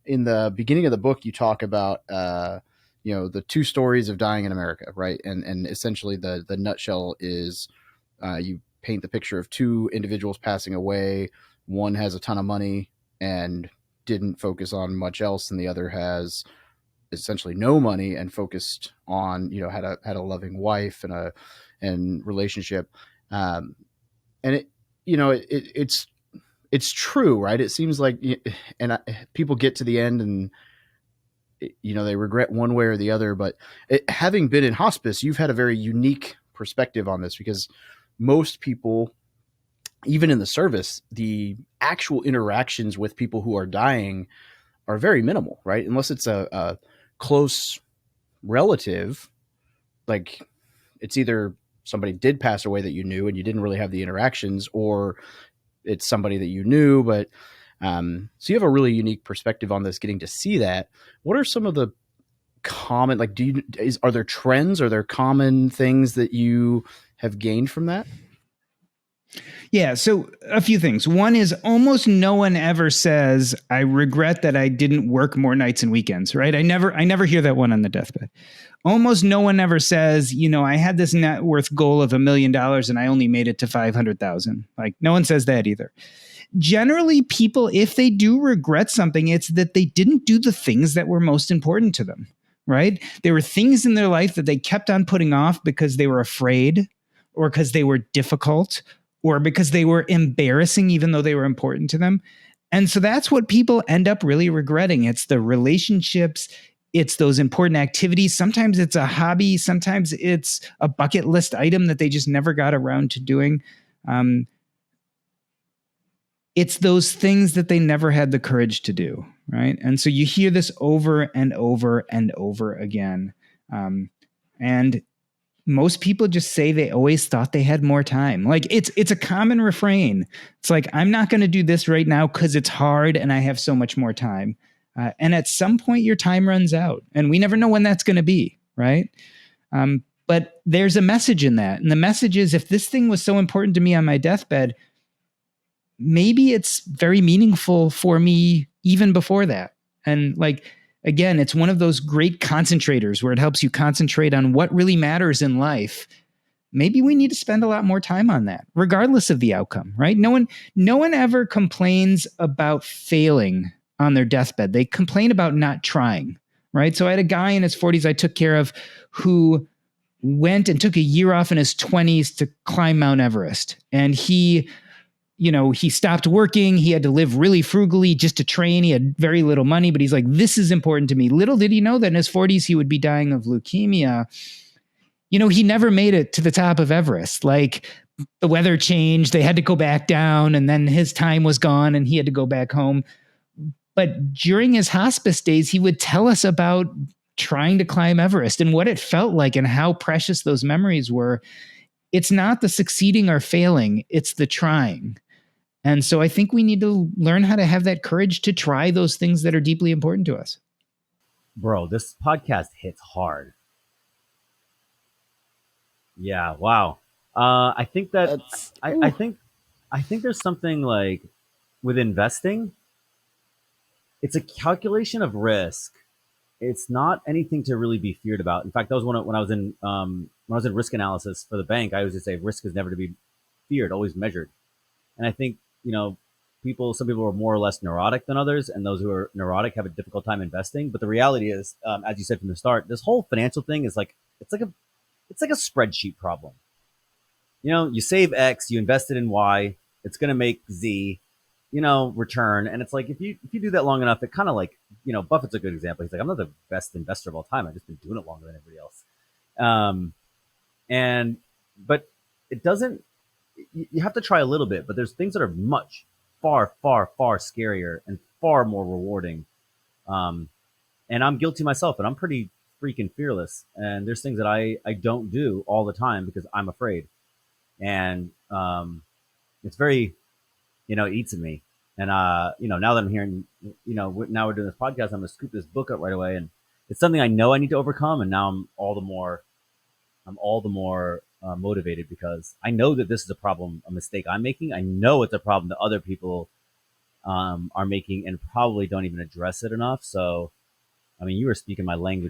in the beginning of the book, you talk about the two stories of dying in America, right? And essentially the nutshell is you paint the picture of two individuals passing away. One has a ton of money and didn't focus on much else, and the other has essentially no money and focused on had a loving wife and relationship. And it's true, right? It seems like, people get to the end and they regret one way or the other. But having been in hospice, you've had a very unique perspective on this, because most people, even in the service, the actual interactions with people who are dying are very minimal, right? Unless it's a close relative, like it's either somebody did pass away that you knew and you didn't really have the interactions, or it's somebody that you knew. But so you have a really unique perspective on this, getting to see that. What are some of the common, like, are there trends? Are there common things that you have gained from that? Yeah. So a few things. One is almost no one ever says, I regret that I didn't work more nights and weekends, right? I never hear that one on the deathbed. Almost no one ever says, I had this net worth goal of $1 million and I only made it to 500,000. Like, no one says that either. Generally, people, if they do regret something, it's that they didn't do the things that were most important to them, right? There were things in their life that they kept on putting off because they were afraid, or because they were difficult, or because they were embarrassing, even though they were important to them. And so that's what people end up really regretting. It's the relationships, it's those important activities. Sometimes it's a hobby, sometimes it's a bucket list item that they just never got around to doing. It's those things that they never had the courage to do, right? And so you hear this over and over and over again. And most people just say they always thought they had more time. Like, it's a common refrain. It's like, I'm not going to do this right now because it's hard and I have so much more time. And at some point your time runs out, and we never know when that's going to be, right? But there's a message in that. And the message is, if this thing was so important to me on my deathbed, maybe it's very meaningful for me even before that. And like, again, it's one of those great concentrators where it helps you concentrate on what really matters in life. Maybe we need to spend a lot more time on that, regardless of the outcome, right? No one ever complains about failing on their deathbed. They complain about not trying, right? So I had a guy in his 40s I took care of who went and took a year off in his 20s to climb Mount Everest. And he stopped working. He had to live really frugally just to train. He had very little money, but he's like, this is important to me. Little did he know that in his 40s, he would be dying of leukemia. He never made it to the top of Everest. Like, the weather changed. They had to go back down, and then his time was gone and he had to go back home. But during his hospice days, he would tell us about trying to climb Everest and what it felt like and how precious those memories were. It's not the succeeding or failing, it's the trying. And so I think we need to learn how to have that courage to try those things that are deeply important to us. Bro, this podcast hits hard. Yeah, wow. I think that I think there's something like with investing, it's a calculation of risk. It's not anything to really be feared about. In fact, that was when I was in risk analysis for the bank. I always just say risk is never to be feared, always measured. And I think, some people are more or less neurotic than others, and those who are neurotic have a difficult time investing. But the reality is, as you said from the start, this whole financial thing is like it's like a spreadsheet problem. You save X, you invest it in Y, it's going to make Z, return. And it's like if you do that long enough, it kind of like, Buffett's a good example. He's like, I'm not the best investor of all time. I've just been doing it longer than everybody else. But it doesn't. You have to try a little bit, but there's things that are much far, far, far scarier and far more rewarding. And I'm guilty myself, and I'm pretty freaking fearless. And there's things that I don't do all the time because I'm afraid. And it's very, it eats at me. And, now that I'm hearing, now we're doing this podcast, I'm going to scoop this book up right away. And it's something I know I need to overcome. And now I'm all the more motivated because I know that this is a mistake I'm making. I know it's a problem that other people are making and probably don't even address it enough. So, I mean, you were speaking my language